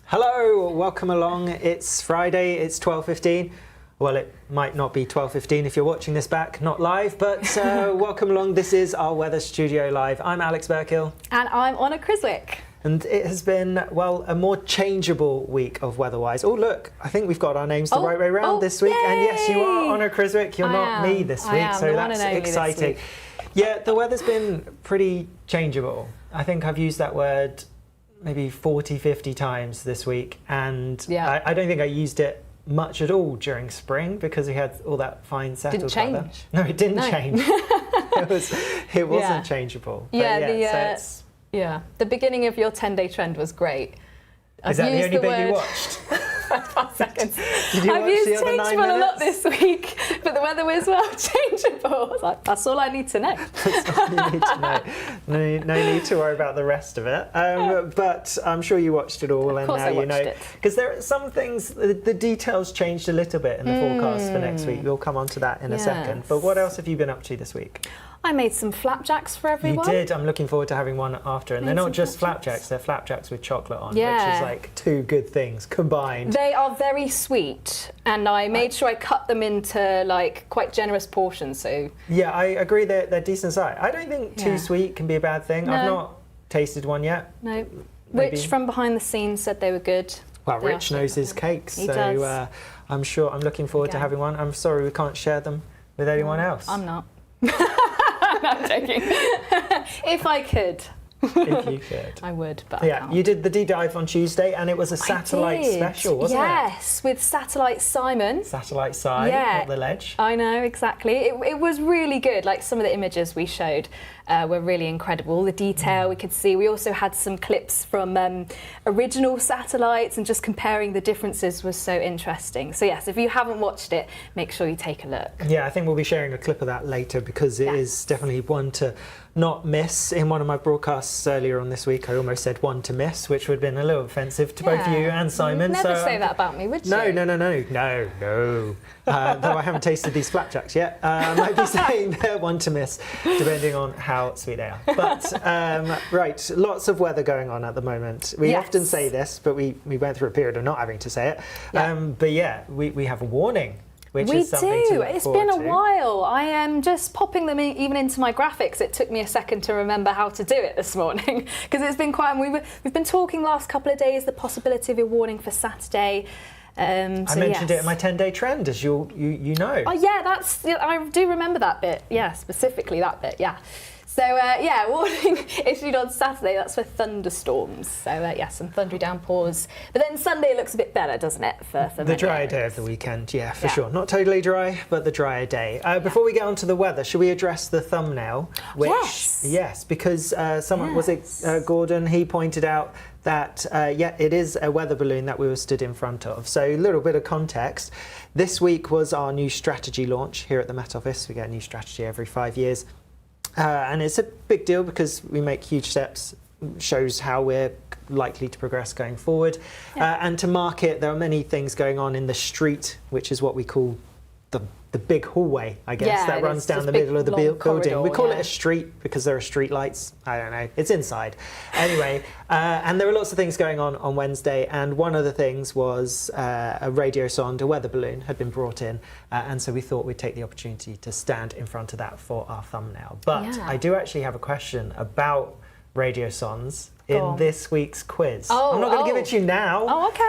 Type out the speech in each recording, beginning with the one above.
Hello, welcome along. It's Friday, it's 12:15. Well, it might not be 12:15 if you're watching this back, not live, but welcome along. This is our Weather Studio Live. I'm Alex Burkill. And I'm Honor Criswick. And it has been, well, a more changeable week of weather-wise. Oh, look, I think we've got our names the right way around this week. Yay! And yes, you are Honor Criswick. You're not me this week, so that's exciting. Yeah, the weather's been pretty changeable. I think I've used that word maybe 40, 50 times this week. And I don't think I used it much at all during spring because we had all that fine settled Didn't change. weather. No, it didn't change. It wasn't changeable. Yeah, the beginning of your 10-day trend was great. Is that the only bit you watched? 5 seconds. Did you I've watch used the other 9 changeable a lot minutes? this week, but the weather was well changeable. I was like, that's all I need to know. That's all you need to know. No need to worry about the rest of it. But I'm sure you watched it all, and now you know. Because there are some things, the details changed a little bit in the forecast for next week. We'll come on to that in a second. But what else have you been up to this week? I made some flapjacks for everyone. You did. I'm looking forward to having one after. And they're not just flapjacks, they're flapjacks with chocolate on, which is like 2 good things combined. They are very sweet, and I made sure I cut them into like quite generous portions. So yeah, I agree they're decent size. I don't think too sweet can be a bad thing. No. I've not tasted one yet. No. Maybe. Rich from behind the scenes said they were good. Well, Rich knows his cakes, so I'm sure I'm looking forward to having one. I'm sorry we can't share them with anyone else. I'm not. No, I'm joking. If I could. If you could. I would, but I can't. You did the deep dive on Tuesday, and it was a satellite special, wasn't it? Yes, with Satellite Simon. Satellite Simon, not the ledge. I know, exactly. It was really good. Like, some of the images we showed were really incredible. The detail we could see. We also had some clips from original satellites, and just comparing the differences was so interesting. So yes, if you haven't watched it, make sure you take a look. Yeah, I think we'll be sharing a clip of that later, because it is definitely one to not miss. In one of my broadcasts earlier on this week, I almost said one to miss, which would have been a little offensive to both you and Simon. You'd never say that about me, would you? No. Though I haven't tasted these flapjacks yet, I might be saying they're one to miss, depending on how sweet they are. But right, lots of weather going on at the moment. We often say this, but we went through a period of not having to say it. But yeah, we have a warning. Which is something to look It's forward been a to. while. I am just popping them even into my graphics. It took me a second to remember how to do it this morning, because it's been quite. We've been talking last couple of days the possibility of a warning for Saturday. I mentioned it in my 10-day trend, as you know. Oh yeah, I do remember that bit. Yeah, specifically that bit. Yeah. So warning issued on Saturday. That's for thunderstorms. So some thundery downpours. But then Sunday looks a bit better, doesn't it? For the drier day of the weekend, for sure. Not totally dry, but the drier day. Before we get on to the weather, should we address the thumbnail? Yes, because someone was it Gordon? He pointed out that it is a weather balloon that we were stood in front of. So a little bit of context. This week was our new strategy launch here at the Met Office. We get a new strategy every 5 years. And it's a big deal because we make huge steps, shows how we're likely to progress going forward. And to mark it, there are many things going on in the street, which is what we call the big hallway, I guess, that runs down the middle of the building. We call it a street because there are street lights. I don't know. It's inside. Anyway, and there were lots of things going on Wednesday, and one of the things was a radio sonde, a weather balloon, had been brought in, and so we thought we'd take the opportunity to stand in front of that for our thumbnail. But I do actually have a question about radio sondes in this week's quiz. I'm not going to give it to you now. Oh, okay.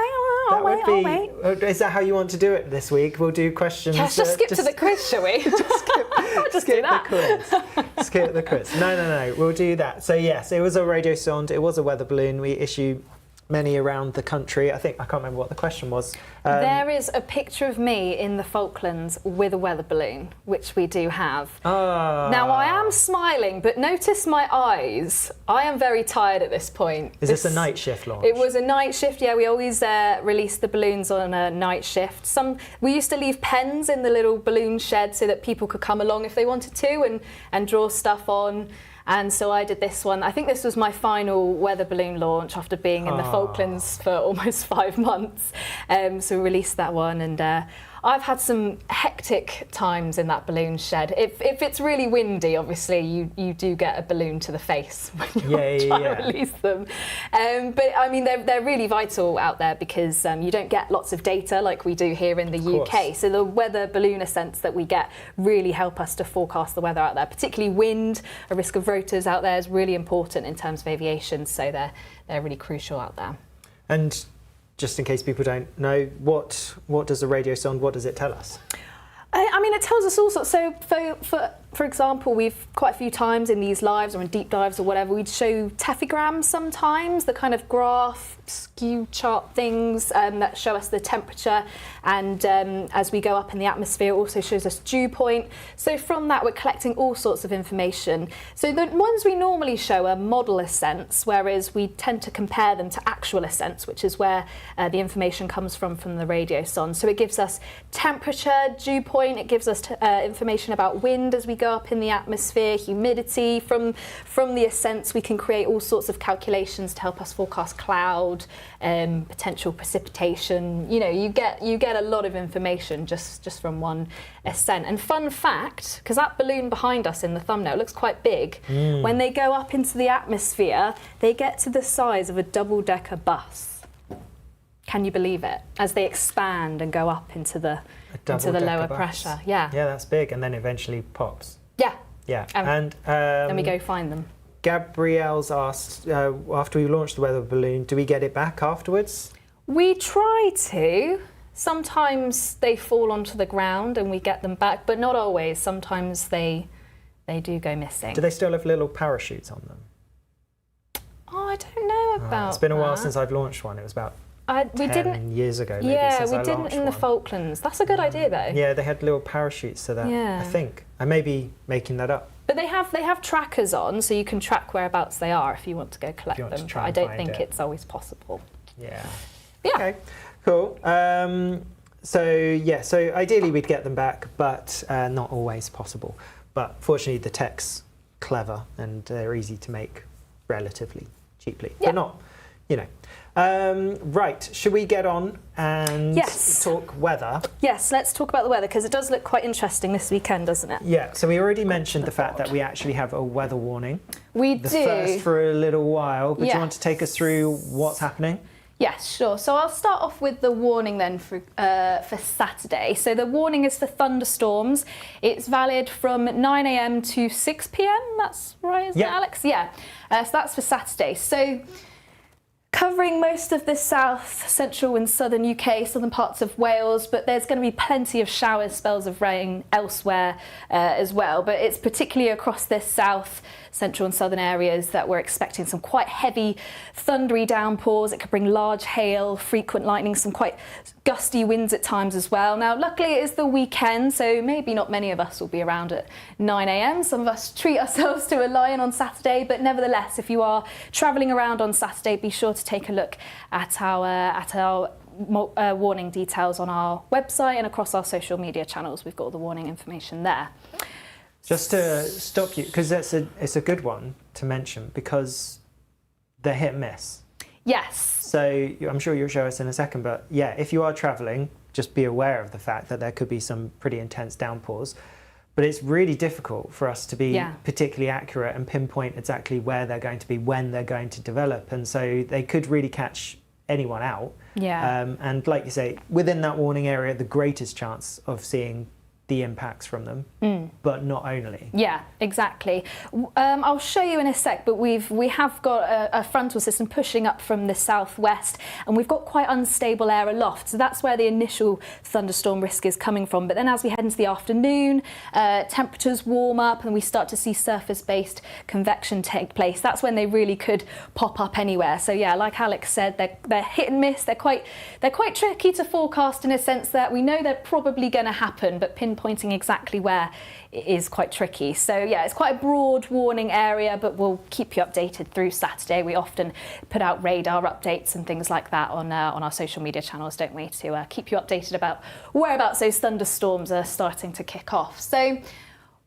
I'll wait. Is that how you want to do it this week? We'll do questions. Yes, just skip to the quiz, shall we? skip the quiz. Skip the quiz. No. We'll do that. So yes, it was a radio sonde. It was a weather balloon. We issue many around the country. I can't remember what the question was. There is a picture of me in the Falklands with a weather balloon, which we do have. Now, I am smiling, but notice my eyes. I am very tired at this point. Is this a night shift launch? It was a night shift, yeah. We always release the balloons on a night shift. We used to leave pens in the little balloon shed so that people could come along if they wanted to and draw stuff on. And so I did this one. I think this was my final weather balloon launch after being in the Falklands for almost 5 months. So we released that one, and I've had some hectic times in that balloon shed. If it's really windy, obviously you do get a balloon to the face when you're trying to release them. But I mean, they're really vital out there because you don't get lots of data like we do here in the UK. So the weather balloon ascents that we get really help us to forecast the weather out there. Particularly wind, a risk of rotors out there is really important in terms of aviation. So they're really crucial out there. And just in case people don't know, what does a radio sonde, what does it tell us? I mean, it tells us all sorts. So, for example, we've quite a few times in these lives or in deep dives or whatever, we'd show tephigrams sometimes, the kind of graph, skew chart things that show us the temperature. And as we go up in the atmosphere, it also shows us dew point. So from that, we're collecting all sorts of information. So the ones we normally show are model ascents, whereas we tend to compare them to actual ascents, which is where the information comes from the radio sonde. So it gives us temperature, dew point, it gives us information about wind as we go up in the atmosphere, humidity. From the ascents, we can create all sorts of calculations to help us forecast cloud, potential precipitation. You know, you get a lot of information just from one ascent. And fun fact, because that balloon behind us in the thumbnail looks quite big, when they go up into the atmosphere, they get to the size of a double-decker bus. Can you believe it? As they expand and go up into the lower pressure. Yeah. Yeah, that's big, and then eventually pops. Yeah. Yeah. And then we go find them. Gabrielle's asked, after we launched the weather balloon, do we get it back afterwards? We try to. Sometimes they fall onto the ground and we get them back, but not always. Sometimes they do go missing. Do they still have little parachutes on them? Oh, I don't know about It's been a while that. since I've launched one. It was about we 10 didn't, years ago, maybe, yeah, since we I didn't launched in the one. Falklands. That's a good idea, though. Yeah, they had little parachutes to that, Yeah. I think. I may be making that up. But they have trackers on, so you can track whereabouts they are if you want to go collect them. But I don't think it's always possible. Yeah. Yeah. Okay, cool. So ideally we'd get them back, but not always possible. But fortunately the tech's clever and they're easy to make relatively cheaply. Yeah. But not, you know. Right, should we get on and talk weather? Yes, let's talk about the weather, because it does look quite interesting this weekend, doesn't it? Yeah, so we already mentioned the fact that we actually have a weather warning. We The do. first for a little while, but do you want to take us through what's happening? Yes, sure. So I'll start off with the warning then for Saturday. So the warning is for thunderstorms. It's valid from 9 a.m. to 6 p.m. That's right, isn't it, Alex? Yeah. So that's for Saturday. So covering most of the south, central and southern UK, southern parts of Wales, but there's going to be plenty of showers, spells of rain elsewhere as well. But it's particularly across the south, central and southern areas that we're expecting some quite heavy thundery downpours. It could bring large hail, frequent lightning, some quite gusty winds at times as well. Now, luckily it is the weekend, so maybe not many of us will be around at 9 a.m. Some of us treat ourselves to a lie-in on Saturday, but nevertheless, if you are travelling around on Saturday, be sure to take a look at our warning details on our website and across our social media channels. We've got all the warning information there. Just to stop you, because it's a good one to mention, because they're hit and miss. Yes. So I'm sure you'll show us in a second, but yeah, if you are travelling, just be aware of the fact that there could be some pretty intense downpours. But it's really difficult for us to be particularly accurate and pinpoint exactly where they're going to be, when they're going to develop. And so they could really catch anyone out. Yeah. And like you say, within that warning area, the greatest chance of seeing the impacts from them, but not only. Yeah, exactly. I'll show you in a sec, but we have got a frontal system pushing up from the southwest, and we've got quite unstable air aloft, so that's where the initial thunderstorm risk is coming from. But then as we head into the afternoon, temperatures warm up and we start to see surface-based convection take place. That's when they really could pop up anywhere. So yeah, like Alex said, they're hit and miss. They're quite tricky to forecast in a sense that we know they're probably going to happen, but pinpointing exactly where is quite tricky. So yeah, it's quite a broad warning area, but we'll keep you updated through Saturday. We often put out radar updates and things like that on our social media channels, don't we, to keep you updated about whereabouts those thunderstorms are starting to kick off. So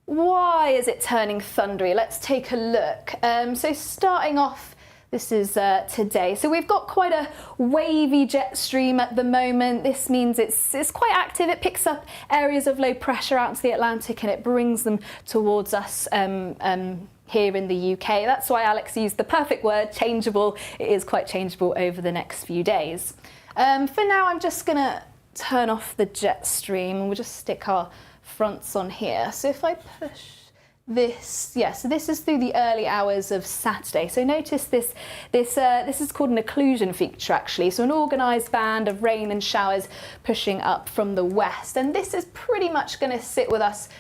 why is it turning thundery? Let's take a look. So starting off This is today. So we've got quite a wavy jet stream at the moment. This means it's quite active. It picks up areas of low pressure out into the Atlantic and it brings them towards us here in the UK. That's why Alex used the perfect word, changeable. It is quite changeable over the next few days. For now, I'm just going to turn off the jet stream and we'll just stick our fronts on here. So if I push this, so this is through the early hours of Saturday. So notice this is called an occlusion feature actually. So an organised band of rain and showers pushing up from the west. And this is pretty much going to sit with us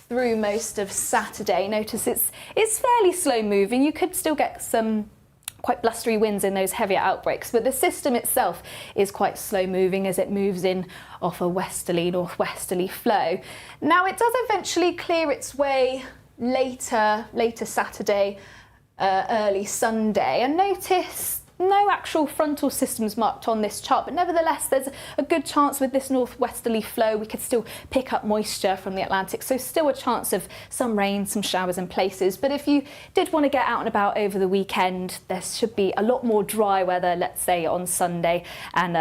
through most of Saturday. Notice it's fairly slow moving. You could still get some quite blustery winds in those heavier outbreaks, but the system itself is quite slow moving as it moves in off a westerly, northwesterly flow. Now it does eventually clear its way later Saturday, early Sunday, and notice no actual frontal systems marked on this chart, but nevertheless there's a good chance with this northwesterly flow we could still pick up moisture from the Atlantic, so still a chance of some rain, some showers in places. But if you did want to get out and about over the weekend, there should be a lot more dry weather, let's say on Sunday, and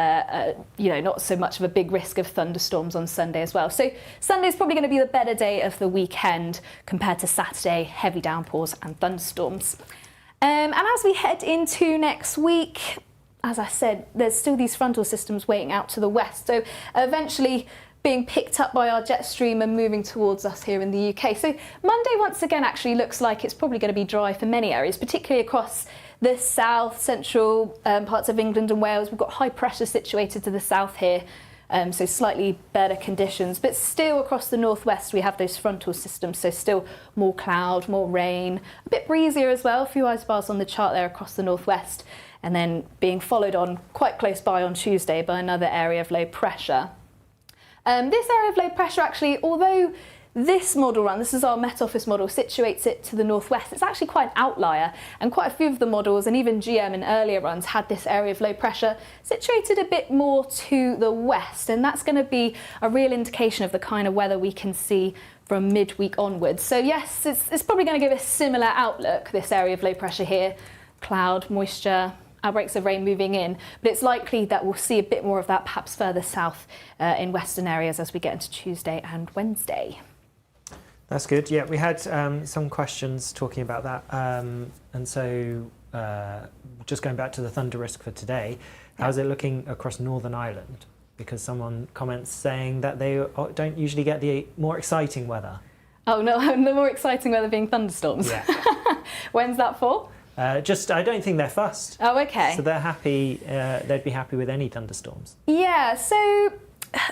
not so much of a big risk of thunderstorms on Sunday as well. So Sunday's probably going to be the better day of the weekend compared to Saturday, heavy downpours and thunderstorms. And as we head into next week, as I said, there's still these frontal systems waiting out to the west, so eventually being picked up by our jet stream and moving towards us here in the UK. So Monday once again actually looks like it's probably going to be dry for many areas, particularly across the south, central parts of England and Wales. We've got high pressure situated to the south here. So slightly better conditions, but still across the northwest we have those frontal systems, so still more cloud, more rain, a bit breezier as well, a few isobars on the chart there across the northwest, and then being followed on quite close by on Tuesday by another area of low pressure. This area of low pressure actually, although this model run, this is our Met Office model, situates it to the northwest. It's actually quite an outlier, and quite a few of the models, and even GM in earlier runs, had this area of low pressure situated a bit more to the west, and that's going to be a real indication of the kind of weather we can see from midweek onwards. So yes, it's probably going to give a similar outlook, this area of low pressure here, cloud, moisture, outbreaks of rain moving in, but it's likely that we'll see a bit more of that perhaps further south in western areas as we get into Tuesday and Wednesday. That's good. Yeah, we had some questions talking about that. And so just going back to the thunder risk for today, how's it looking across Northern Ireland? Because someone comments saying that they don't usually get the more exciting weather. Oh no, the more exciting weather being thunderstorms. Yeah. When's that for? I don't think they're fussed. Oh, okay. So they're happy, they'd be happy with any thunderstorms. Yeah, so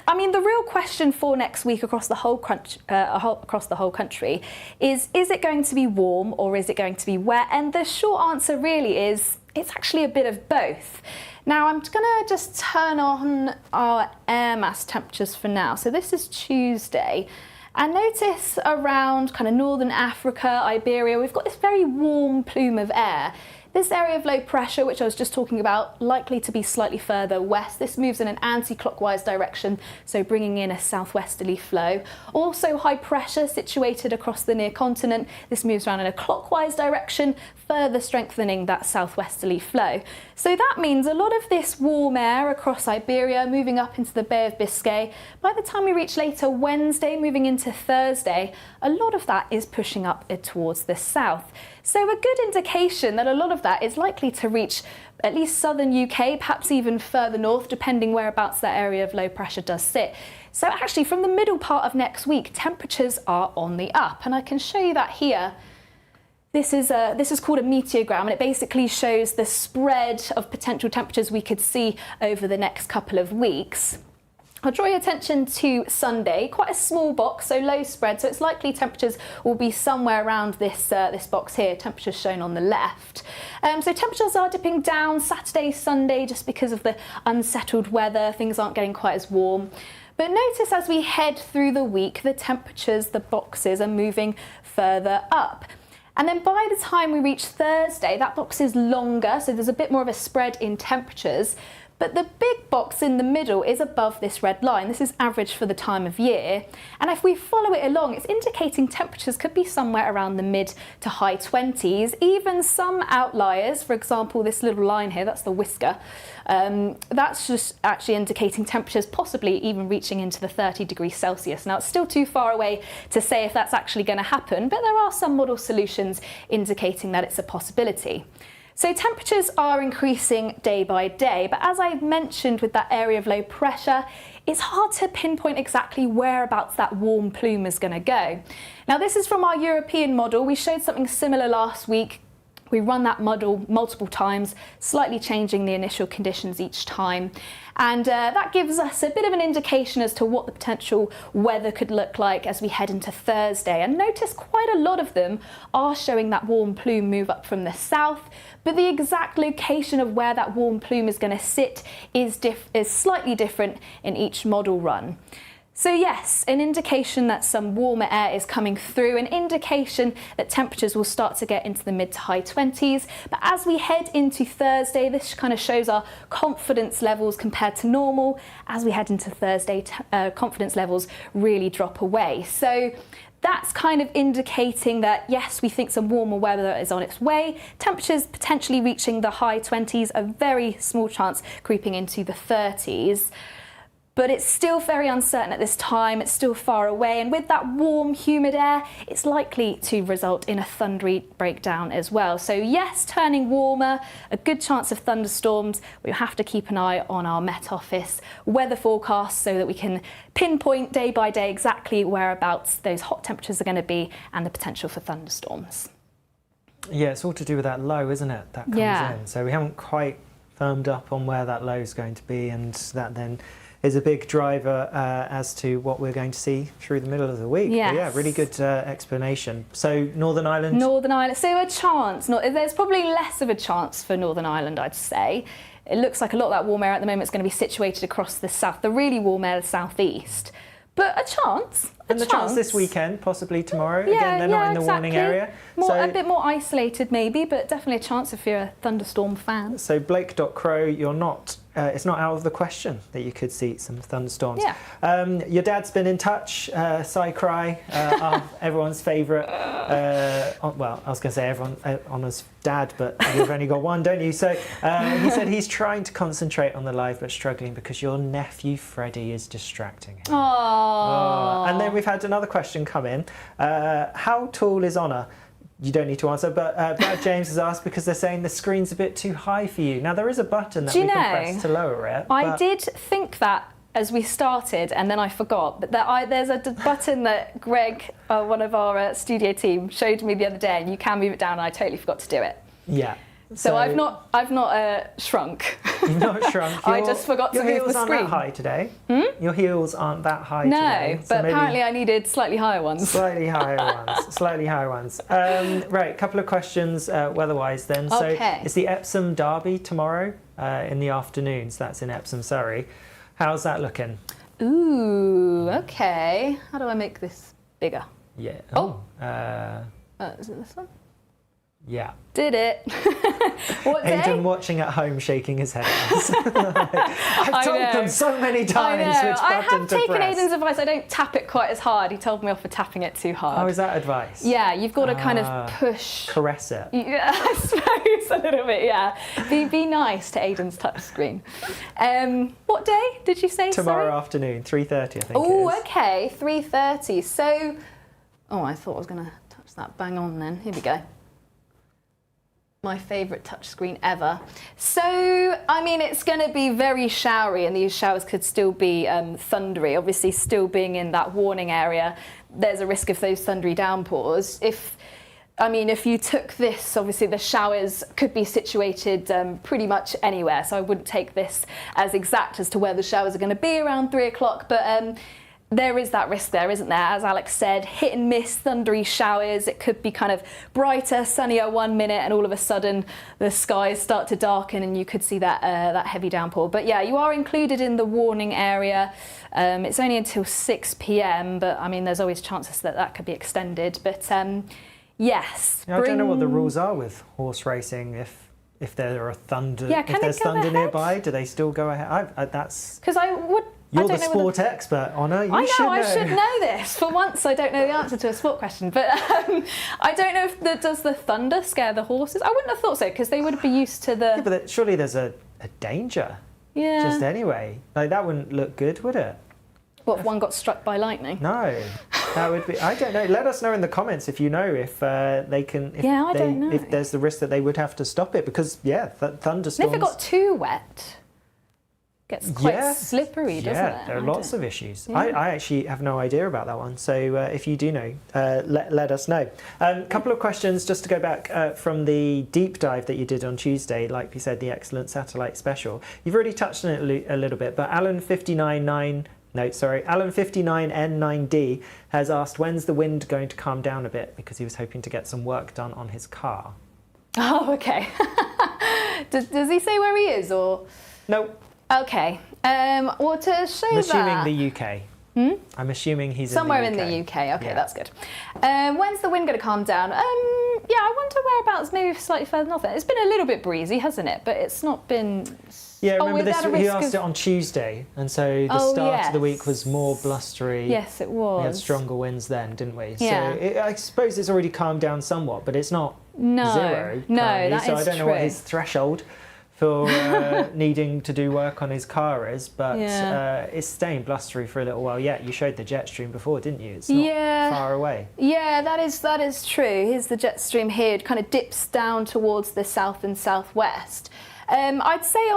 I mean, the real question for next week across the whole country is it going to be warm or is it going to be wet? And the short answer really is it's actually a bit of both. Now I'm going to just turn on our air mass temperatures for now. So this is Tuesday. And notice around kind of northern Africa, Iberia, we've got this very warm plume of air. This area of low pressure, which I was just talking about, likely to be slightly further west. This moves in an anti-clockwise direction, so bringing in a southwesterly flow. Also high pressure situated across the near continent. This moves around in a clockwise direction, further strengthening that southwesterly flow. So that means a lot of this warm air across Iberia moving up into the Bay of Biscay. By the time we reach later Wednesday, moving into Thursday, a lot of that is pushing up towards the south. So a good indication that a lot of that is likely to reach at least southern UK, perhaps even further north, depending whereabouts that area of low pressure does sit. So actually from the middle part of next week, temperatures are on the up, and I can show you that here. This is called a meteogram, and it basically shows the spread of potential temperatures we could see over the next couple of weeks. I'll draw your attention to Sunday, quite a small box, so low spread, so it's likely temperatures will be somewhere around this box here, temperatures shown on the left. So temperatures are dipping down Saturday, Sunday, just because of the unsettled weather, things aren't getting quite as warm. But notice as we head through the week, the temperatures, the boxes are moving further up. And then by the time we reach Thursday, that box is longer, so there's a bit more of a spread in temperatures. But the big box in the middle is above this red line. This is average for the time of year. And if we follow it along, it's indicating temperatures could be somewhere around the mid to high 20s. Even some outliers, for example, this little line here, that's the whisker, that's just actually indicating temperatures possibly even reaching into the 30 degrees Celsius. Now, it's still too far away to say if that's actually going to happen, but there are some model solutions indicating that it's a possibility. So temperatures are increasing day by day, but as I mentioned with that area of low pressure, it's hard to pinpoint exactly whereabouts that warm plume is going to go. Now, this is from our European model. We showed something similar last week. We run that model multiple times, slightly changing the initial conditions each time. And that gives us a bit of an indication as to what the potential weather could look like as we head into Thursday. And notice quite a lot of them are showing that warm plume move up from the south, but the exact location of where that warm plume is going to sit is slightly different in each model run. So yes, an indication that some warmer air is coming through, an indication that temperatures will start to get into the mid to high 20s. But as we head into Thursday, this kind of shows our confidence levels compared to normal. As we head into Thursday, confidence levels really drop away. So that's kind of indicating that, yes, we think some warmer weather is on its way. Temperatures potentially reaching the high 20s, a very small chance creeping into the 30s. But it's still very uncertain at this time, it's still far away, and with that warm, humid air, it's likely to result in a thundery breakdown as well. So yes, turning warmer, a good chance of thunderstorms. We'll have to keep an eye on our Met Office weather forecast so that we can pinpoint day by day exactly whereabouts those hot temperatures are going to be and the potential for thunderstorms. Yeah, it's all to do with that low, isn't it, that comes in. So we haven't quite firmed up on where that low is going to be, and that then is a big driver as to what we're going to see through the middle of the week. Yes. Yeah, really good explanation. So Northern Ireland? Northern Ireland, so a chance. There's probably less of a chance for Northern Ireland, I'd say. It looks like a lot of that warm air at the moment is going to be situated across the south, the really warm air, the southeast. But a chance. And the chance this weekend, possibly tomorrow. Again, they're not in the warning area. A bit more isolated maybe, but definitely a chance if you're a thunderstorm fan. So Blake.Crow, you're not, it's not out of the question that you could see some thunderstorms. Yeah. Your dad's been in touch, Cry, everyone's favourite, well, I was going to say everyone, Honor's dad, but you've only got one, don't you? So he said he's trying to concentrate on the live but struggling because your nephew Freddie is distracting him. Aww. And then we've had another question come in. How tall is Honor? You don't need to answer, but Brad James has asked because they're saying the screen's a bit too high for you. Now, there is a button that we can press to lower it. I did think that as we started, and then I forgot, but there's a button that Greg, one of our studio team, showed me the other day, and you can move it down, and I totally forgot to do it. Yeah. So I've not shrunk. You've not shrunk. I just forgot to move the screen. Your heels aren't that high today. Your heels aren't that high today. No, but apparently I needed slightly higher ones. Slightly higher ones. Slightly higher ones. Right, a couple of questions weather-wise then. Okay. So it's the Epsom Derby tomorrow in the afternoons. That's in Epsom, Surrey. How's that looking? Ooh, okay. How do I make this bigger? Yeah. Is it this one? Yeah. Did it. What day? Aidan watching at home shaking his head. I've told them so many times which button to press. I have taken Aidan's advice. I don't tap it quite as hard. He told me off for tapping it too hard. Oh, is that advice? Yeah, you've got to kind of push. Caress it. Yeah, I suppose a little bit, yeah. Be nice to Aidan's touch screen. What day did you say? Tomorrow afternoon, 3:30 I think. Oh, okay, 3:30. So, I thought I was going to touch that bang on then. Here we go. My favourite touchscreen ever. So, I mean, it's going to be very showery, and these showers could still be thundery. Obviously, still being in that warning area, there's a risk of those thundery downpours. If you took this, obviously the showers could be situated pretty much anywhere, so I wouldn't take this as exact as to where the showers are going to be around 3 o'clock, but there is that risk there, isn't there? As Alex said, hit and miss, thundery showers. It could be kind of brighter, sunnier 1 minute, and all of a sudden the skies start to darken and you could see that heavy downpour. But yeah, you are included in the warning area. It's only until 6 p.m, but I mean, there's always chances that could be extended. But yes. I don't know what the rules are with horse racing. If if there are thunder, Yeah, if there's thunder nearby, do they still go ahead? That's because you're the sport expert, Honor. I should know this. For once, I don't know the answer to a sport question, but I don't know if does the thunder scare the horses? I wouldn't have thought so because they would be used to the. Yeah, but surely there's a danger. Yeah. Just anyway, like that wouldn't look good, would it? What if one got struck by lightning? No, that would be. I don't know. Let us know in the comments if you know if they can. If I don't know. If there's the risk that they would have to stop it because thunderstorms. And if it got too wet, gets quite slippery, doesn't it? Yeah, there are lots of issues. Yeah. I actually have no idea about that one. So if you do know, let us know. Couple of questions just to go back from the deep dive that you did on Tuesday. Like we said, the excellent satellite special. You've already touched on it a little bit, but Alan 59N9D has asked, when's the wind going to calm down a bit? Because he was hoping to get some work done on his car. Oh, okay. Does he say where he is, or? No. Okay. Well, to show I'm assuming the UK. I'm assuming he's somewhere in the UK. In the UK. Okay, that's good. When's the wind going to calm down? Yeah, I wonder whereabouts, maybe slightly further north. It's been a little bit breezy, hasn't it? But it's not been. Yeah, remember this? He asked it on Tuesday, and so the start of the week was more blustery. Yes, it was. We had stronger winds then, didn't we? Yeah. So I suppose it's already calmed down somewhat, but it's not zero. No, currently, that so is I don't know true. what his threshold for needing to do work on his car is, but it's staying blustery for a little while yet. You showed the jet stream before, didn't you? It's not far away. Yeah, that is true. Here's the jet stream here. It kind of dips down towards the south and southwest. I'd say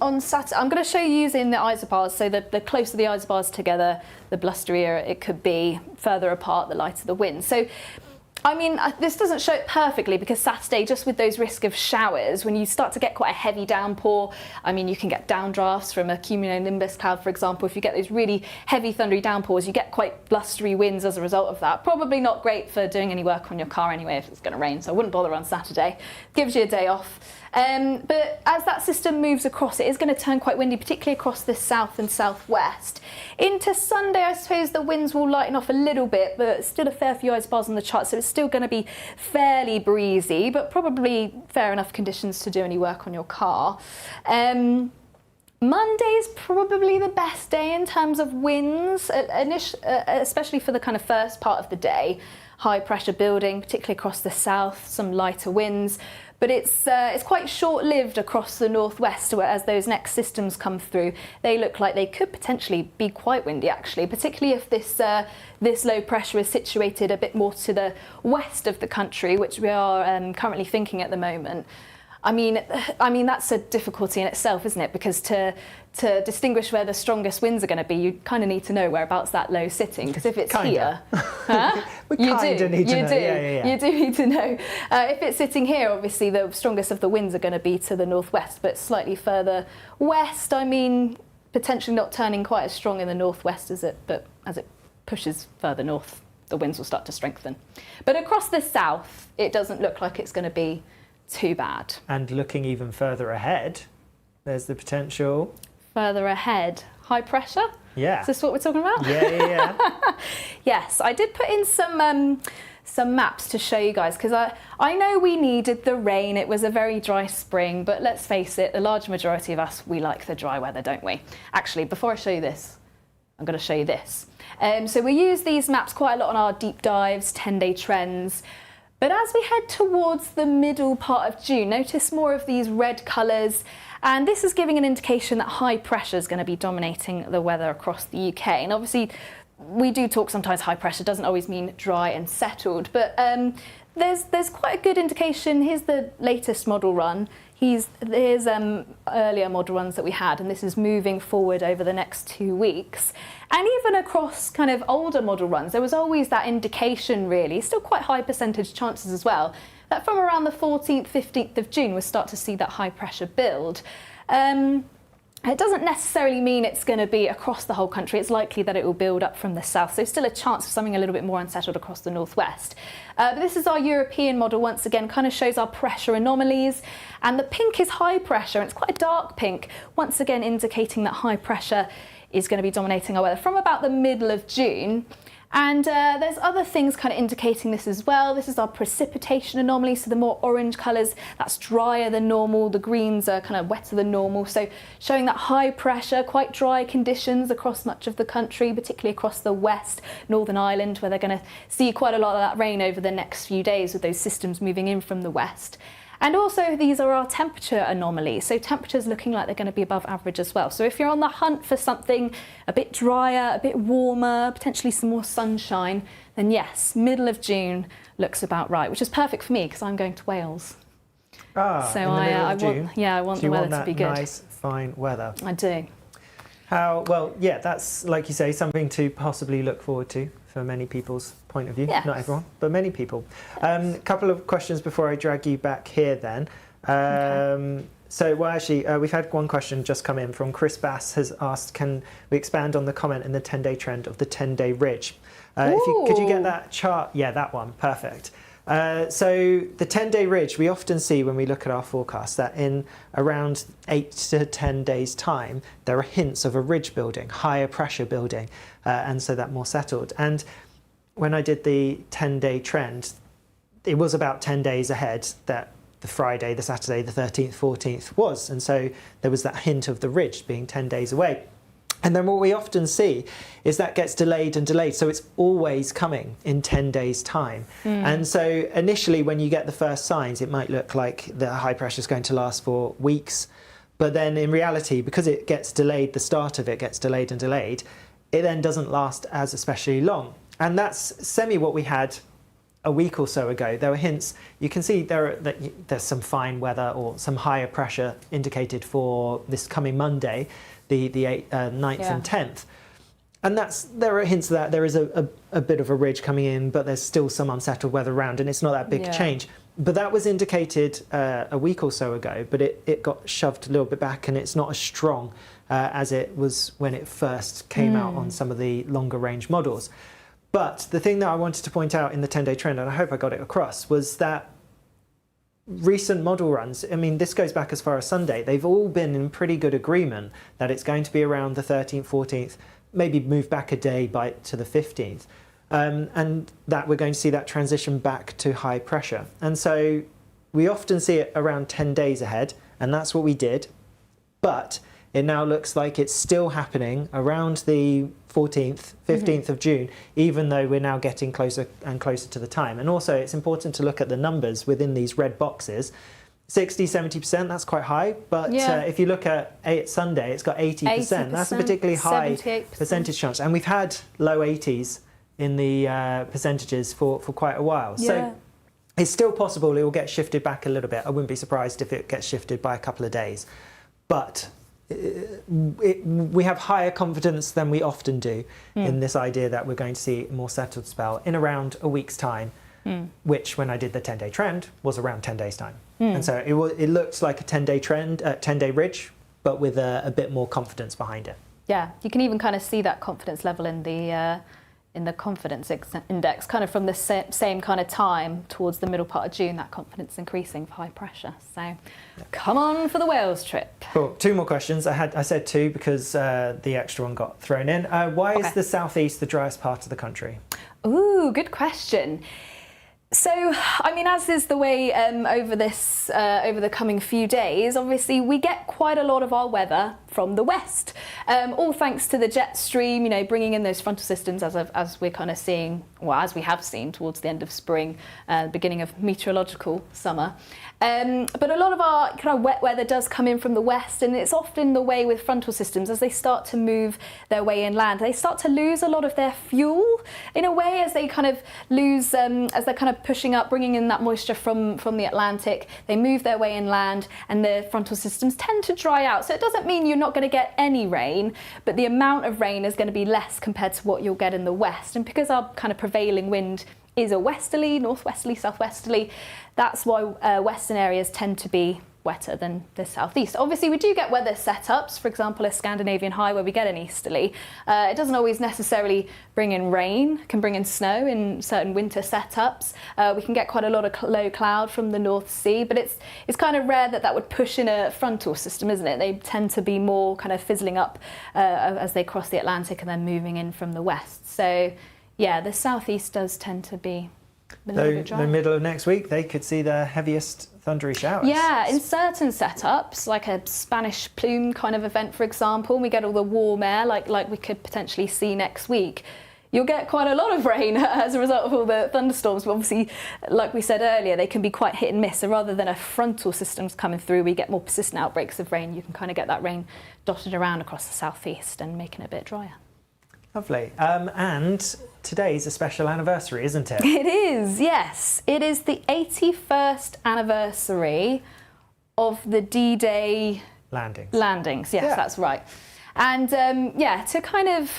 on Saturday, I'm going to show you using the isobars, so the closer the isobars together, the blusterier it could be, further apart, the lighter the wind. So, I mean, this doesn't show it perfectly because Saturday, just with those risk of showers, when you start to get quite a heavy downpour, I mean, you can get downdrafts from a cumulonimbus cloud, for example. If you get those really heavy thundery downpours, you get quite blustery winds as a result of that. Probably not great for doing any work on your car anyway if it's going to rain, so I wouldn't bother on Saturday. Gives you a day off. But as that system moves across, it is going to turn quite windy, particularly across the south and southwest. Into Sunday, I suppose the winds will lighten off a little bit, but still a fair few isobars on the chart, so it's still going to be fairly breezy, but probably fair enough conditions to do any work on your car. Monday is probably the best day in terms of winds, especially for the kind of first part of the day. High pressure building, particularly across the south, some lighter winds. But it's quite short-lived across the northwest, as those next systems come through. They look like they could potentially be quite windy, actually, particularly if this low pressure is situated a bit more to the west of the country, which we are currently thinking at the moment. I mean that's a difficulty in itself, isn't it? Because to distinguish where the strongest winds are going to be, you kind of need to know whereabouts that low is sitting. Because if it's here, you do need to know. You do need to know. If it's sitting here, obviously the strongest of the winds are going to be to the northwest, but slightly further west. I mean, potentially not turning quite as strong in the northwest but as it pushes further north, the winds will start to strengthen. But across the south, it doesn't look like it's going to be too bad. And looking even further ahead, there's the potential. Further ahead, high pressure? Yeah. Is this what we're talking about? Yeah. Yes, I did put in some maps to show you guys because I know we needed the rain. It was a very dry spring, but let's face it, the large majority of us, we like the dry weather, don't we? Actually, before I show you this, I'm going to show you this. So we use these maps quite a lot on our deep dives, 10-day trends. But as we head towards the middle part of June, notice more of these red colours, and this is giving an indication that high pressure is going to be dominating the weather across the UK. And obviously, we do talk sometimes high pressure doesn't always mean dry and settled, but there's quite a good indication. Here's the latest model run. Here's earlier model runs that we had, and this is moving forward over the next 2 weeks. And even across kind of older model runs, there was always that indication, really, still quite high percentage chances as well, that from around the 14th, 15th of June, we'll start to see that high pressure build. It doesn't necessarily mean it's going to be across the whole country. It's likely that it will build up from the south, so still a chance of something a little bit more unsettled across the northwest. But this is our European model, once again, kind of shows our pressure anomalies. And the pink is high pressure, and it's quite a dark pink, once again indicating that high pressure is going to be dominating our weather from about the middle of June. And there's other things kind of indicating this as well. This is our precipitation anomaly, so the more orange colours, that's drier than normal. The greens are kind of wetter than normal, so showing that high pressure, quite dry conditions across much of the country, particularly across the west, Northern Ireland, where they're going to see quite a lot of that rain over the next few days with those systems moving in from the west. And also these are our temperature anomalies, so temperatures looking like they're going to be above average as well. So if you're on the hunt for something a bit drier, a bit warmer, potentially some more sunshine, then yes, middle of June looks about right, which is perfect for me because I'm going to Wales. Ah, so in the middle of June? I want the weather to be good. Nice, fine weather. I do. Well, yeah, that's, like you say, something to possibly look forward to for many people's point of view. Yes. Not everyone, but many people. A couple of questions before I drag you back here then. So, well, actually, we've had one question just come in from Chris Bass, has asked, can we expand on the comment in the 10-day trend of the 10-day ridge? Could you get that chart? Yeah, that one, perfect. So the 10-day ridge, we often see when we look at our forecast that in around 8 to 10 days' time, there are hints of a ridge building, higher pressure building, and so that more settled. And when I did the 10-day trend, it was about 10 days ahead that the Friday, the Saturday, the 13th, 14th was. And so there was that hint of the ridge being 10 days away. And then what we often see is that gets delayed and delayed. So it's always coming in 10 days' time. And so initially when you get the first signs, it might look like the high pressure is going to last for weeks. But then in reality, because it gets delayed, the start of it gets delayed and delayed, it then doesn't last as especially long. And that's semi what we had a week or so ago. There were hints. You can see there's some fine weather or some higher pressure indicated for this coming Monday, the 9th and 10th. And there are hints that there is a bit of a ridge coming in, but there's still some unsettled weather around, and it's not that big a change. But that was indicated a week or so ago, but it got shoved a little bit back, and it's not as strong as it was when it first came out on some of the longer range models. But the thing that I wanted to point out in the 10-day trend, and I hope I got it across, was that recent model runs, I mean, this goes back as far as Sunday, they've all been in pretty good agreement that it's going to be around the 13th, 14th, maybe move back a day to the 15th. And that we're going to see that transition back to high pressure. And so we often see it around 10 days ahead, and that's what we did. But it now looks like it's still happening around the 14th, 15th of June, even though we're now getting closer and closer to the time. And also it's important to look at the numbers within these red boxes. 60, 70%, that's quite high. But if you look at Sunday, it's got 80%. That's a particularly high percentage chance. And we've had low 80s in the percentages for quite a while. So it's still possible it will get shifted back a little bit. I wouldn't be surprised if it gets shifted by a couple of days. But we have higher confidence than we often do in this idea that we're going to see a more settled spell in around a week's time, which when I did the 10-day trend was around 10 days' time. And so it looks like a 10-day trend, 10-day ridge, but with a bit more confidence behind it. Yeah, you can even kind of see that confidence level in the confidence index, kind of from the same kind of time towards the middle part of June, that confidence increasing for high pressure. So come on for the Wales trip. Cool. 2 more questions. I said 2 because the extra one got thrown in. Why is the southeast the driest part of the country? Ooh, good question. So, I mean, as is the way over the coming few days, obviously we get quite a lot of our weather from the west, all thanks to the jet stream, you know, bringing in those frontal systems as we're kind of seeing, well, as we have seen towards the end of spring, beginning of meteorological summer. But a lot of our kind of wet weather does come in from the west, and it's often the way with frontal systems as they start to move their way inland. They start to lose a lot of their fuel in a way as they kind of lose, as they're kind of pushing up, bringing in that moisture from the Atlantic. They move their way inland, and the frontal systems tend to dry out. So it doesn't mean you're not going to get any rain, but the amount of rain is going to be less compared to what you'll get in the west. And because our kind of prevailing wind is a westerly, northwesterly, southwesterly, that's why western areas tend to be wetter than the southeast. Obviously, we do get weather setups, for example, a Scandinavian high where we get an easterly. It doesn't always necessarily bring in rain, can bring in snow in certain winter setups. We can get quite a lot of low cloud from the North Sea, but it's kind of rare that would push in a frontal system, isn't it? They tend to be more kind of fizzling up as they cross the Atlantic and then moving in from the west. So Yeah, the southeast does tend to be a little bit dry. The middle of next week, they could see the heaviest thundery showers. Yeah, in certain setups, like a Spanish plume kind of event, for example, we get all the warm air, like we could potentially see next week. You'll get quite a lot of rain as a result of all the thunderstorms. But obviously, like we said earlier, they can be quite hit and miss. So rather than a frontal system's coming through, we get more persistent outbreaks of rain. You can kind of get that rain dotted around across the southeast and making it a bit drier. Lovely. And today's a special anniversary, isn't it? It is, yes. It is the 81st anniversary of the D-Day landings. Yes, yeah. That's right. And to kind of,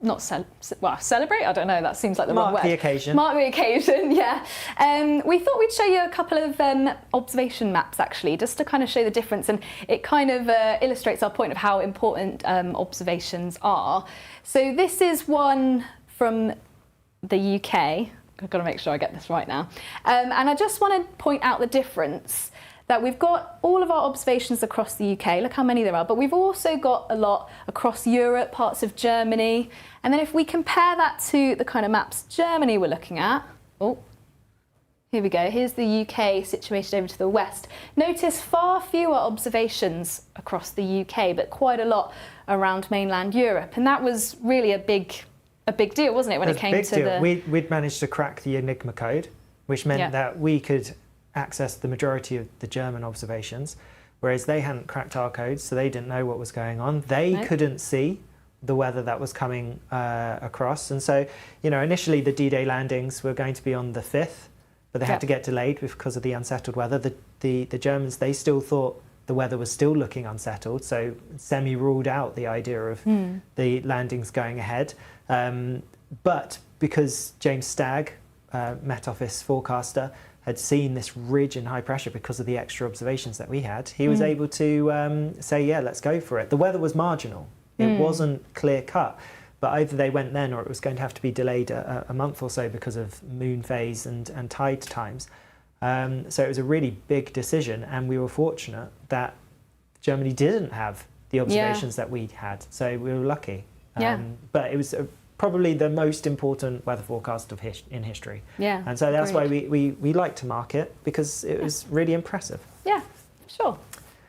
not celebrate, I don't know, that seems like the wrong word. Mark the occasion. Mark the occasion, yeah. We thought we'd show you a couple of observation maps, actually, just to kind of show the difference, and it kind of illustrates our point of how important observations are. So this is one from the UK. I've got to make sure I get this right now. And I just want to point out the difference that we've got all of our observations across the UK, look how many there are, but we've also got a lot across Europe, parts of Germany. And then if we compare that to the kind of maps Germany we're looking at, here we go, here's the UK situated over to the west. Notice far fewer observations across the UK, but quite a lot around mainland Europe. And that was really a big deal, wasn't it, when it came to the... We'd managed to crack the Enigma code, which meant that we could access the majority of the German observations, whereas they hadn't cracked our codes, so they didn't know what was going on. They couldn't see the weather that was coming across. And so, initially the D-Day landings were going to be on the 5th, but they had to get delayed because of the unsettled weather. The Germans, they still thought the weather was still looking unsettled, so semi-ruled out the idea of the landings going ahead. But because James Stagg, Met Office forecaster, had seen this ridge in high pressure because of the extra observations that we had, he was able to say, yeah, let's go for it. The weather was marginal. It wasn't clear cut, but either they went then or it was going to have to be delayed a month or so because of moon phase and tide times. So it was a really big decision, and we were fortunate that Germany didn't have the observations that we had. So we were lucky. But it was probably the most important weather forecast in history. Yeah. And so that's why we like to mark it, because it was really impressive. Yeah, sure.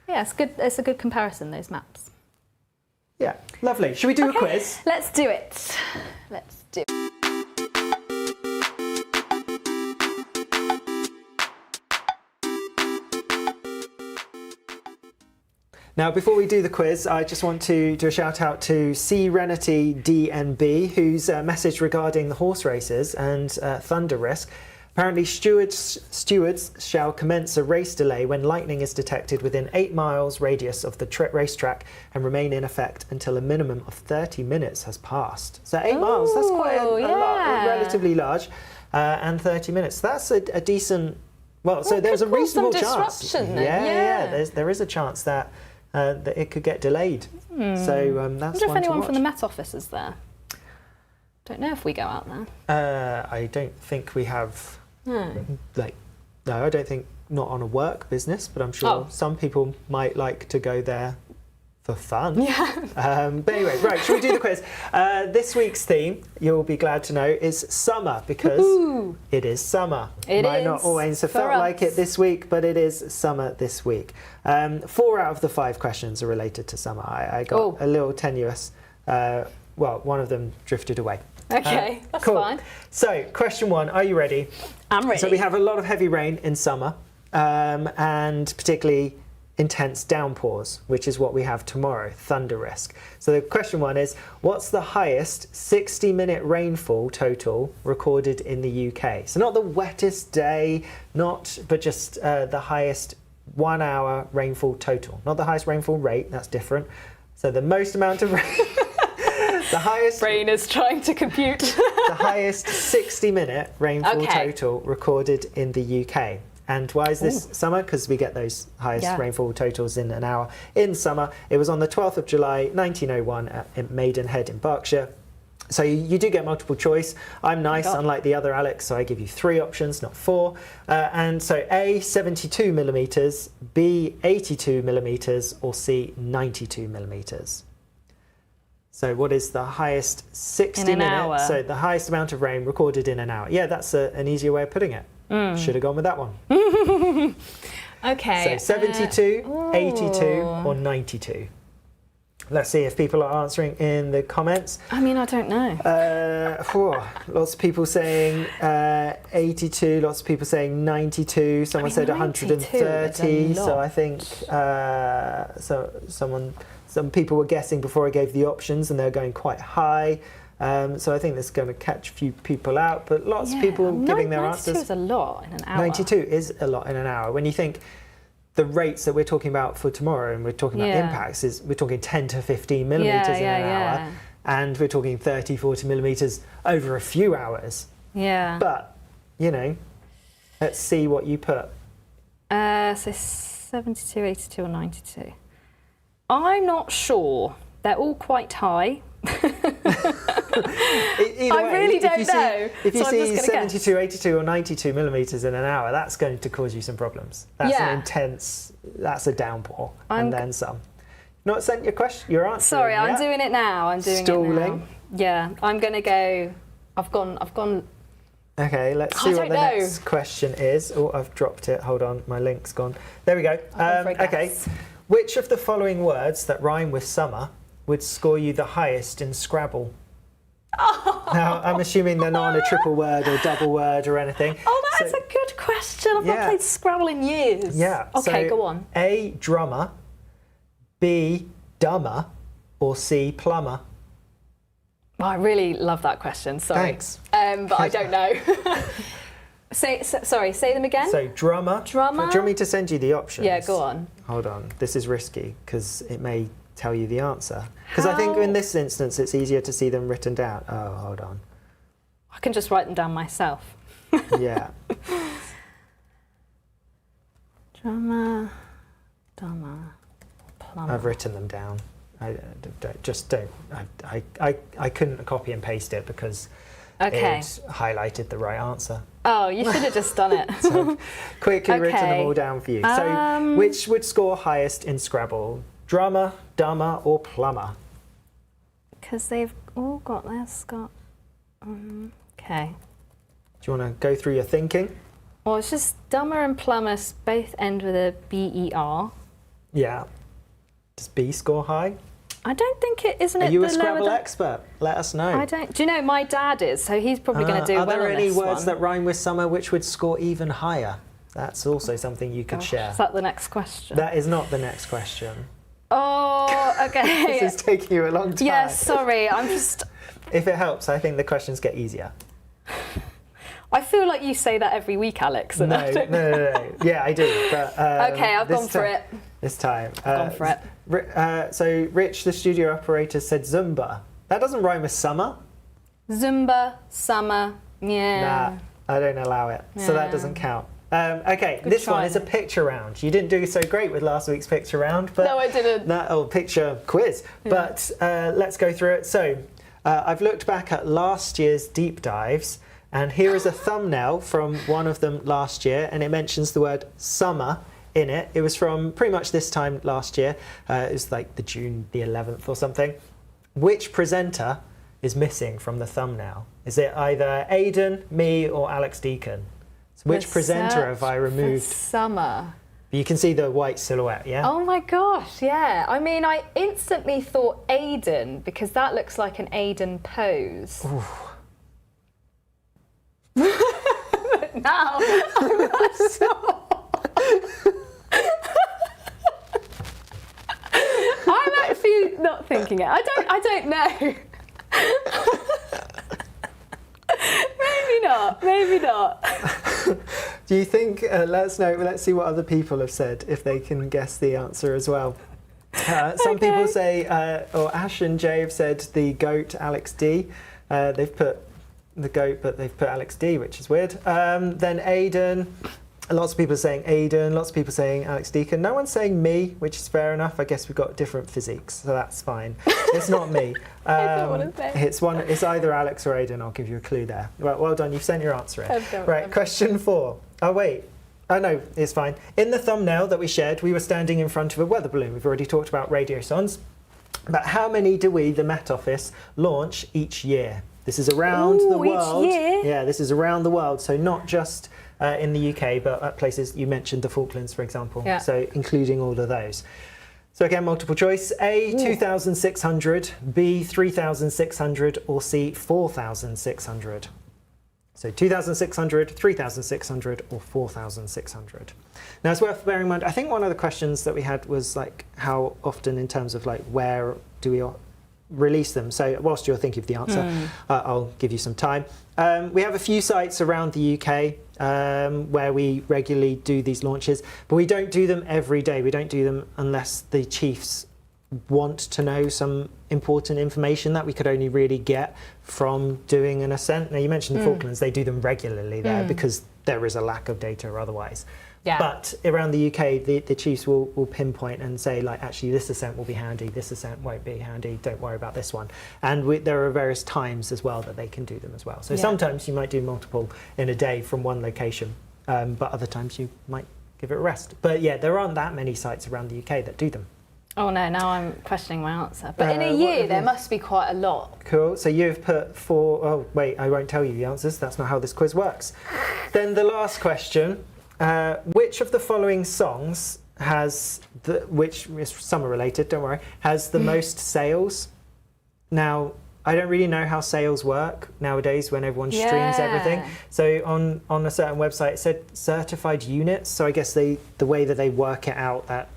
Yeah, it's good. It's a good comparison, those maps. Yeah, lovely. Should we do a quiz? Let's do it. Let's do it. Now, before we do the quiz, I just want to do a shout out to Serenity DNB, whose message regarding the horse races and thunder risk. Apparently, stewards shall commence a race delay when lightning is detected within 8 miles radius of the racetrack and remain in effect until a minimum of 30 minutes has passed. So 8 miles, that's quite a lot, relatively large, and 30 minutes. That's a decent, so there's a reasonable chance. Disruption, there is a chance that it could get delayed. So that's I wonder if anyone watch. from the Met Office is there. Don't know if we go out there. I don't think we have. No, I don't think, not on a work business, but I'm sure some people might like to go there for fun. Yeah. But anyway, right, should we do the quiz? This week's theme, you'll be glad to know, is summer, because it is summer. Might not always have felt like it this week, but it is summer this week. 4 out of the 5 questions are related to summer. I got a little tenuous. One of them drifted away. Okay, that's cool. fine. So, question 1, are you ready? I'm ready. So we have a lot of heavy rain in summer, and particularly intense downpours, which is what we have tomorrow, thunder risk. So the question 1 is, what's the highest 60-minute rainfall total recorded in the UK? So not the wettest day, but just the highest 1 hour rainfall total. Not the highest rainfall rate, that's different. So the most amount of rain... The highest... Brain is trying to compute. The highest 60-minute rainfall total recorded in the UK. And why is this summer? Because we get those highest rainfall totals in an hour in summer. It was on the 12th of July, 1901 at Maidenhead in Berkshire. So you do get multiple choice. I'm nice, unlike the other Alex, so I give you 3 options, not 4. And so A, 72 millimetres, B, 82 millimetres, or C, 92 millimetres. So what is the highest 60 In an minutes? hour. So the highest amount of rain recorded in an hour. Yeah, that's an easier way of putting it. Should have gone with that one. Okay. So 72, 82 or 92. Let's see if people are answering in the comments. I mean, I don't know. Lots of people saying 82, lots of people saying 92. Someone said 130. So I think some people were guessing before I gave the options, and they're going quite high. So I think this is going to catch a few people out, but lots of people giving their answers. 92 is a lot in an hour. 92 is a lot in an hour. When you think the rates that we're talking about for tomorrow, and we're talking about impacts, is we're talking 10 to 15 millimetres in an hour, and we're talking 30, 40 millimetres over a few hours. Yeah. But, you know, let's see what you put. So 72, 82 or 92. I'm not sure. They're all quite high. I really don't know. If you see 72, 82 or 92 millimetres in an hour, that's going to cause you some problems. That's an intense, that's a downpour, and then some. Not sent your answer. Sorry, I'm doing it now. I'm doing Stalling. it now. Yeah, I'm going to go, I've gone. Okay, let's see what the next question is. Oh, I've dropped it. Hold on, my link's gone. There we go. Okay. Which of the following words that rhyme with summer would score you the highest in Scrabble? Oh. Now, I'm assuming they're not on a triple word or double word or anything. Oh, that's a good question. I've not played Scrabble in years. Yeah. Okay, so go on. A, drummer, B, dumber, or C, plumber? Oh, I really love that question, sorry. Thanks. But I don't know. Sorry, say them again. So drummer. Drummer. Do you want me to send you the options? Yeah, go on. Hold on. This is risky because it may tell you the answer. Because I think in this instance it's easier to see them written down. Oh, hold on. I can just write them down myself. Yeah. Drummer, plumber. I've written them down. I couldn't copy and paste it because it highlighted the right answer. Oh, you should have just done it. So I've quickly written them all down for you. So which would score highest in Scrabble? Drummer, dumber, or plumber? Because they've all got their okay. Do you want to go through your thinking? Well, it's just dumber and plumber both end with a B-E-R. Yeah. Does B score high? I don't think it isn't. Are you a Scrabble expert? Let us know. I don't. Do you know my dad is? So he's probably going to do well on this one. Are there any words that rhyme with summer which would score even higher? That's also something you could share. Is that the next question? That is not the next question. Oh, okay. This is taking you a long time. Yeah, sorry. I'm just. If it helps, I think the questions get easier. I feel like you say that every week, Alex. No. Yeah, I do. But, okay, I've gone for it. This time. I've gone for it. So, Rich, the studio operator, said Zumba. That doesn't rhyme with summer. Zumba, summer, yeah. Nah, I don't allow it. So that doesn't count. Okay, this one is a picture round. You didn't do so great with last week's picture round. But no, I didn't. Picture quiz. Yeah. But let's go through it. So, I've looked back at last year's deep dives. And here is a thumbnail from one of them last year, and it mentions the word summer in it. It was from pretty much this time last year. It was like the June the 11th or something. Which presenter is missing from the thumbnail? Is it either Aidan, me, or Alex Deacon? So which presenter have I removed? Summer. You can see the white silhouette, yeah? Oh my gosh, yeah. I mean, I instantly thought Aidan, because that looks like an Aidan pose. Ooh. Now, I'm not sure. I'm actually not thinking it. I don't know. Maybe not. Do you think, let us know, let's see what other people have said, if they can guess the answer as well. Some people say, or Ash and Jay have said the goat, Alex D. They've put the goat, but they've put Alex D, which is weird. Then Aidan, lots of people are saying Aidan, lots of people saying Alex Deacon. No one's saying me, which is fair enough. I guess we've got different physiques, so that's fine. It's not me. It's either Alex or Aidan. I'll give you a clue there. Well done, you've sent your answer in. Right, question 4. Oh wait. Oh no, it's fine. In the thumbnail that we shared, we were standing in front of a weather balloon. We've already talked about radiosondes. But how many do we, the Met Office, launch each year? This is around the world. Each year? Yeah, this is around the world. So not just in the UK, but at places, you mentioned the Falklands, for example. Yeah. So including all of those. So again, multiple choice. A, 2,600, B, 3,600, or C, 4,600. So 2,600, 3,600, or 4,600. Now it's worth bearing in mind, I think one of the questions that we had was like how often in terms of like where do we release them. So whilst you're thinking of the answer, I'll give you some time. We have a few sites around the UK where we regularly do these launches, but we don't do them every day. We don't do them unless the chiefs want to know some important information that we could only really get from doing an ascent. Now you mentioned the Falklands, they do them regularly there because there is a lack of data otherwise. Yeah. But around the UK, the chiefs will pinpoint and say, like, actually, this ascent will be handy, this ascent won't be handy, don't worry about this one. And there are various times as well that they can do them as well. So sometimes you might do multiple in a day from one location, but other times you might give it a rest. But yeah, there aren't that many sites around the UK that do them. Oh no, now I'm questioning my answer. But in a year, there must be quite a lot. Cool, so you've put 4, oh wait, I won't tell you the answers, that's not how this quiz works. Then the last question. Which of the following songs has which is summer related, don't worry, has the most sales? Now, I don't really know how sales work nowadays when everyone streams everything. So on a certain website it said certified units, so I guess the way that they work it out that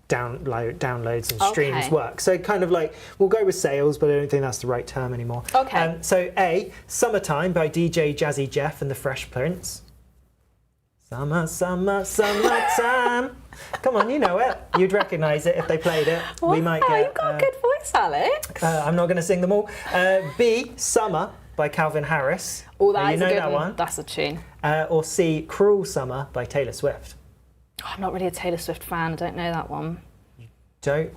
downloads and streams work. So kind of like, we'll go with sales, but I don't think that's the right term anymore. Okay. So A, Summertime by DJ Jazzy Jeff and the Fresh Prince. Summer, summer, summertime. Come on, you know it. You'd recognise it if they played it. Wow, we might get. You've got a good voice, Alex. I'm not going to sing them all. B, Summer by Calvin Harris. Oh, that is you know a good that one. That's a tune. Or C, Cruel Summer by Taylor Swift. Oh, I'm not really a Taylor Swift fan. I don't know that one. Don't?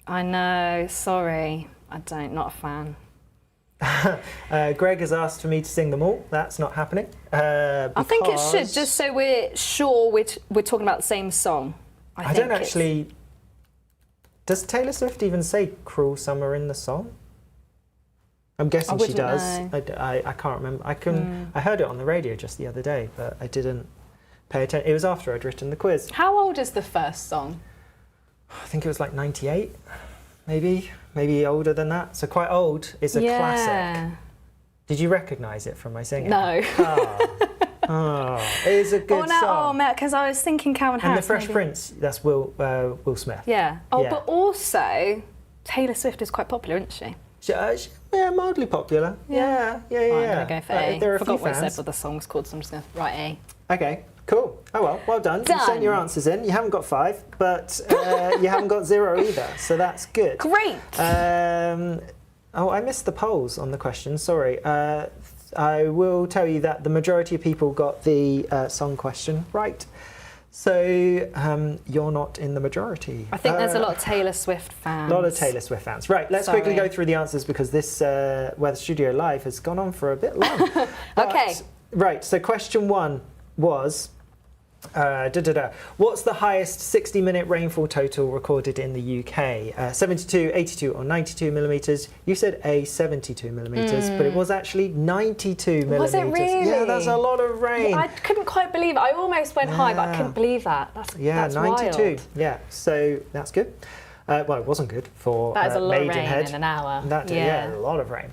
I know. Sorry, I don't. Not a fan. Greg has asked for me to sing them all. That's not happening. I think it should, just so we're sure we're talking about the same song. I don't actually. Does Taylor Swift even say "Cruel Summer" in the song? I'm guessing she does. I can't remember. I heard it on the radio just the other day, but I didn't pay attention. It was after I'd written the quiz. How old is the first song? I think it was like 98, maybe older than that. So quite old. It's a classic. Did you recognise it from my singing? No. Oh, it is a good song. Oh, Matt, because I was thinking Calvin Harris. And the Fresh Prince, that's Will Smith. Yeah. Oh, yeah. But also Taylor Swift is quite popular, isn't she? Yeah, mildly popular. Yeah. I'm going to go for A. There are I forgot what I fans. said what the song's called, so I'm just going to write A. Okay, cool. Oh well done. You sent your answers in. You haven't got 5, but you haven't got 0 either, so that's good. Great. Oh, I missed the polls on the question, sorry. I will tell you that the majority of people got the song question right. So you're not in the majority. I think there's a lot of Taylor Swift fans. A lot of Taylor Swift fans. Right, let's quickly go through the answers because this Weather Studio Live has gone on for a bit long. Okay. Right, so question 1 was, what's the highest 60-minute rainfall total recorded in the UK? 72, 82 or 92 millimetres. You said A, 72 millimetres, but it was actually 92 millimetres. Was it really? Yeah, that's a lot of rain. I couldn't quite believe it. I almost went high, but I couldn't believe that. That's 92. Wild. Yeah, so that's good. Well, it wasn't good for that is a lot Maidenhead. of rain in an hour. Yeah, a lot of rain.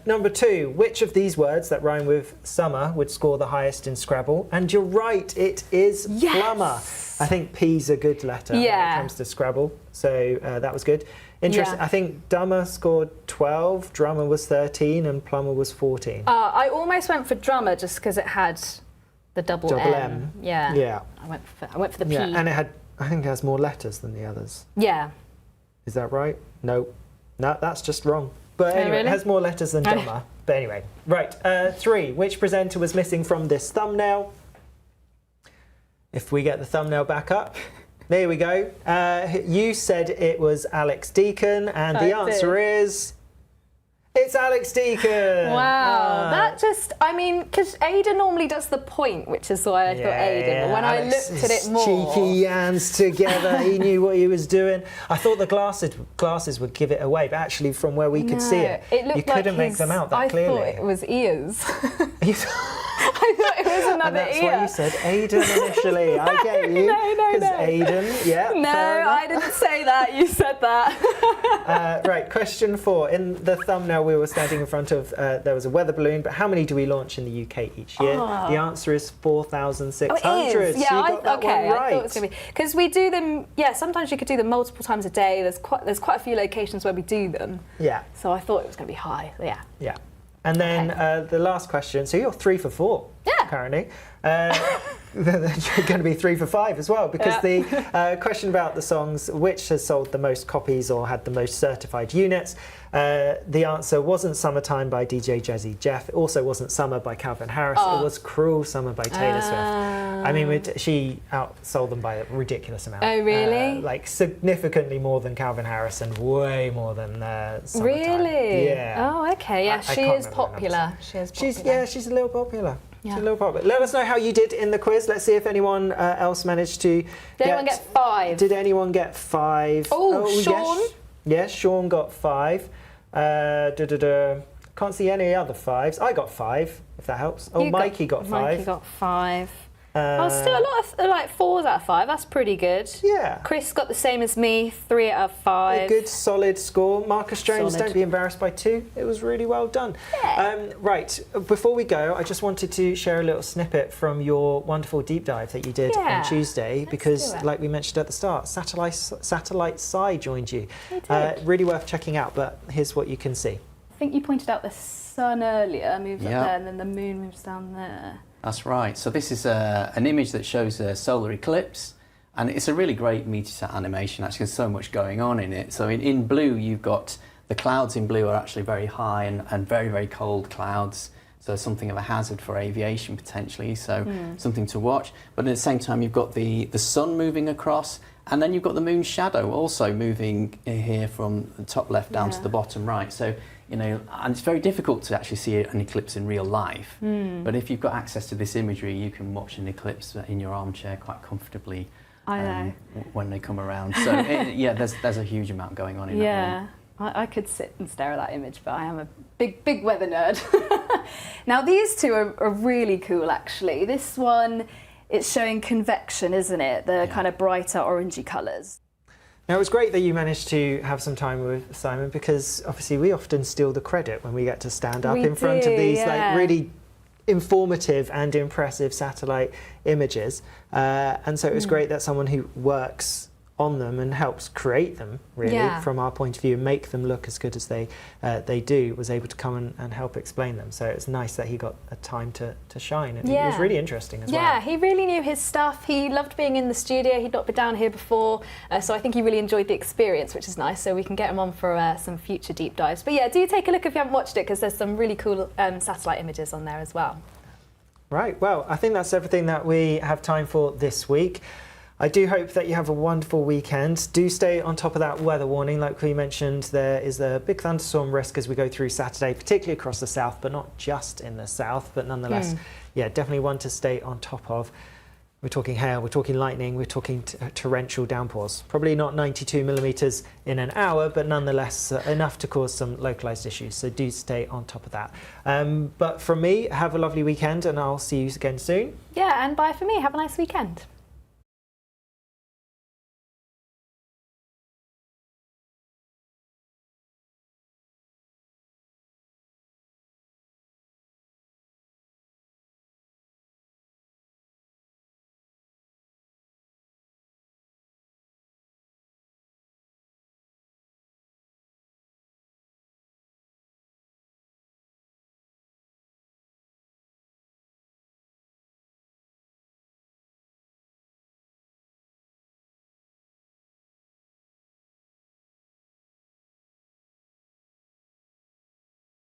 Number 2, which of these words that rhyme with summer would score the highest in Scrabble? And you're right, it is plumber. I think P's a good letter when it comes to Scrabble, so that was good. Interesting. I think Dummer scored 12, Drummer was 13, and Plumber was 14. I almost went for Drummer just because it had the double M. Yeah. I went for the P. Yeah, and I think it has more letters than the others. Yeah. Is that right? No, that's just wrong. But anyway, really? It has more letters than Dummer. But anyway, right. 3, which presenter was missing from this thumbnail? If we get the thumbnail back up. There we go. You said it was Alex Deacon, and the answer is It's Alex Deacon. Wow, that just, I mean, because Aidan normally does the point, which is why I thought Aidan. But when Alex, I looked at it more, cheeky hands together, he knew what he was doing. I thought the glasses would give it away, but actually, from where we could see it, you couldn't make them out that clearly. I thought it was ears. I thought it was another and that's ear. why you said Aidan initially. I get you. No. Because Aidan, yeah. No, I didn't say that. You said that. Right, question 4. In the thumbnail we were standing in front of, there was a weather balloon, but how many do we launch in the UK each year? The answer is 4,600. Oh, it is. Yeah, so you got that one right. I thought it was going to be. Because we do them, sometimes you could do them multiple times a day. There's quite a few locations where we do them. Yeah. So I thought it was going to be high. Yeah. Yeah. And then the last question, so you're 3 for 4 currently. You're going to be 3 for 5 as well, because the question about the songs, which has sold the most copies or had the most certified units, the answer wasn't Summertime by DJ Jazzy Jeff. It also wasn't Summer by Calvin Harris. It was Cruel Summer by Taylor Swift. I mean, she outsold them by a ridiculous amount. Oh, really? Like significantly more than Calvin Harris and way more than Summertime. Really? Yeah. Oh, okay. Yeah, she is popular. She's a little popular. Yeah. She's a little popular. Let us know how you did in the quiz. Let's see if anyone else managed to. Did anyone get 5? Did anyone get 5? Oh, Sean. Yes, Sean got 5. Can't see any other 5s. I got 5, if that helps. Oh, Mikey got 5. Mikey got 5. Still a lot of like 4s out of 5. That's pretty good. Yeah. Chris got the same as me, 3 out of 5. A good solid score. Marcus Jones, don't be embarrassed by 2. It was really well done. Yeah. Right, before we go, I just wanted to share a little snippet from your wonderful deep dive that you did on Tuesday, because like we mentioned at the start, Satellite Sci joined you. Really worth checking out, but here's what you can see. I think you pointed out the sun earlier, moves up there, and then the moon moves down there. That's right. So this is an image that shows a solar eclipse, and it's a really great Meteosat animation. Actually, there's so much going on in it. So in blue, you've got the clouds in blue are actually very high and very, very cold clouds. So something of a hazard for aviation potentially. So something to watch. But at the same time, you've got the sun moving across, and then you've got the moon's shadow also moving here from the top left down to the bottom right. So and it's very difficult to actually see an eclipse in real life. But if you've got access to this imagery, you can watch an eclipse in your armchair quite comfortably. I know. When they come around. So there's a huge amount going on in that one. I could sit and stare at that image, but I am a big weather nerd. Now these two are really cool, actually. This one, it's showing convection, isn't it? The kind of brighter orangey colours. Now, it was great that you managed to have some time with Simon, because obviously we often steal the credit when we get to stand up in front of these like really informative and impressive satellite images. And so it was great that someone who works on them and helps create them, really, from our point of view, and make them look as good as they do, was able to come and help explain them. So it's nice that he got a time to shine. And it was really interesting as well. Yeah, he really knew his stuff. He loved being in the studio. He'd not been down here before. So I think he really enjoyed the experience, which is nice. So we can get him on for some future deep dives. But yeah, do take a look if you haven't watched it, because there's some really cool satellite images on there as well. Right, well, I think that's everything that we have time for this week. I do hope that you have a wonderful weekend. Do stay on top of that weather warning. Like we mentioned, there is a big thunderstorm risk as we go through Saturday, particularly across the south, but not just in the south. But nonetheless, definitely one to stay on top of. We're talking hail, we're talking lightning, we're talking torrential downpours. Probably not 92 millimetres in an hour, but nonetheless enough to cause some localised issues. So do stay on top of that. But from me, have a lovely weekend, and I'll see you again soon. Yeah, and bye for me. Have a nice weekend.